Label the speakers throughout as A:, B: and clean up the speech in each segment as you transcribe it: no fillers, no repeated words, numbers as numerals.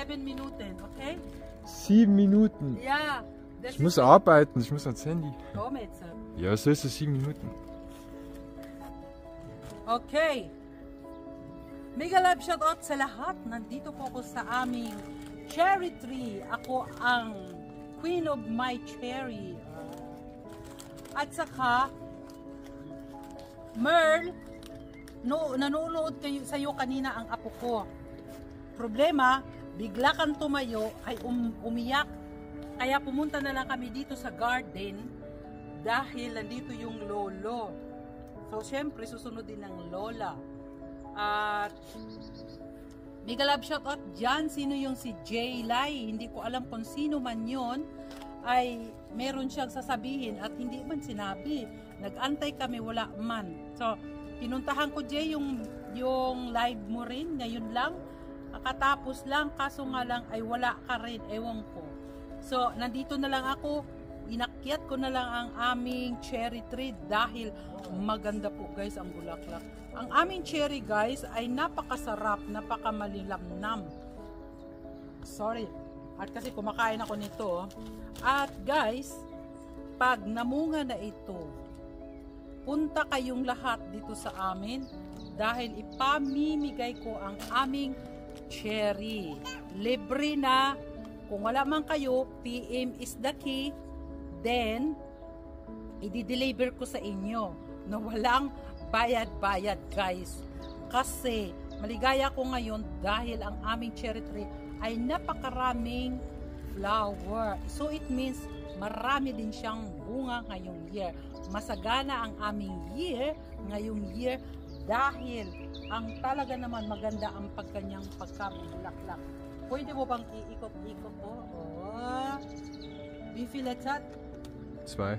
A: 7 Minuten, okay?
B: 7 Minuten?
A: Ja.
B: Ich muss arbeiten, ich muss ans Handy.
A: Komm jetzt.
B: Ja, so ist es 7 Minuten.
A: Okay. Mega love shoutout sa lahat. Nandito po ako sa aming cherry tree. Ako ang queen of my cherry. At saka, Merl, nanonood kayo sa'yo kanina ang apo ko. Problema, bigla kang tumayo ay umiyak. Kaya pumunta na lang kami dito sa garden dahil nandito yung lolo. So, syempre, susunod din ng lola. At mega love shoutout dyan. Sino yung si Jay Lai? Hindi ko alam kung sino man yon, ay meron siyang sasabihin at hindi man sinabi. Nag-antay kami, wala man. So, pinuntahan ko Jay yung live mo rin ngayon lang. Katapos lang, kaso nga lang ay wala ka rin, ewan ko. So, nandito na lang ako. Inakyat ko na lang ang aming cherry tree dahil maganda po guys ang bulaklak. Ang aming cherry guys ay napakasarap, napakamalilamnam. Sorry. At kasi kumakain ako nito. At guys, pag namunga na ito, punta kayong lahat dito sa amin dahil ipamimigay ko ang aming cherry. Libre na. Kung wala man kayo, PM is the key. Then, i-deliver ko sa inyo na walang bayad-bayad guys. Kasi, maligaya ko ngayon dahil ang aming cherry tree ay napakaraming flower. So, it means marami din siyang bunga ngayong year. Masagana ang aming year ngayong year dahil ang talaga naman maganda ang pagkanyang pagkabulaklak. Pwede mo bang iikot-ikot po? Oh. Wie viele hat?
B: 2.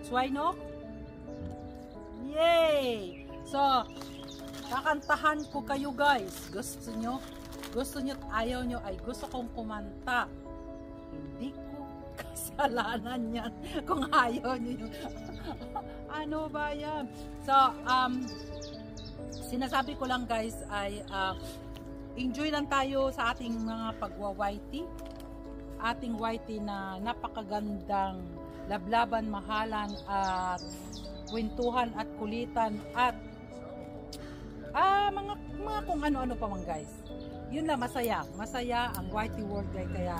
A: 2 noch? Yay! So, kakantahan ko kayo guys. Gusto nyo at ayaw nyo ay gusto kong kumanta. Hindi ko kasalanan yan kung ayaw nyo. Ano ba yan? So, sinasabi ko lang guys ay enjoy lang tayo sa ating mga pagwa-whitey. Ating whitey na napakagandang lablaban, mahalan at kwentuhan at kulitan at mga kung ano-ano pa man guys. Yun lang, masaya ang whitey world guys. Kaya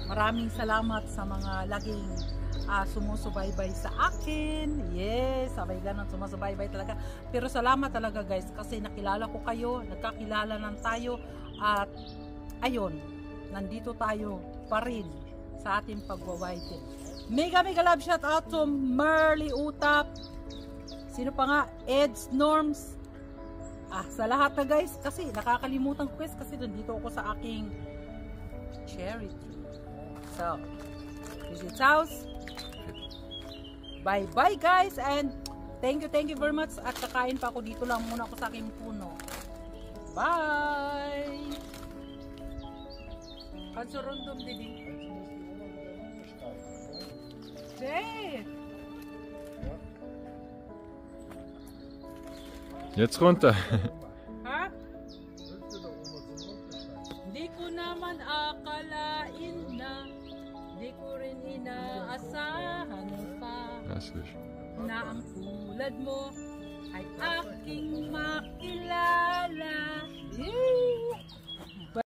A: maraming salamat sa mga laging sumusubaybay sa akin. Yes, sabay ganun, sumusubaybay talaga. Pero salamat talaga guys kasi nakilala ko kayo, nagkakilala lang tayo at ayun, nandito tayo pa rin sa ating pagwa-whitey. Mega love shout out to Merly Utap. Sino pa nga? Eds Norms. Sa lahat na guys kasi nakakalimutan ko guys kasi nandito ako sa aking cherry tree. So, this is house. Bye bye guys and thank you very much at kakain pa ako dito lang muna ako sa aking puno. Bye! Kanso rundom didi. Hey!
B: Jetzt runter.
A: Ha? Di ko naman akalain na, di ko rin inaasahan pa na ang tulad mo ay aking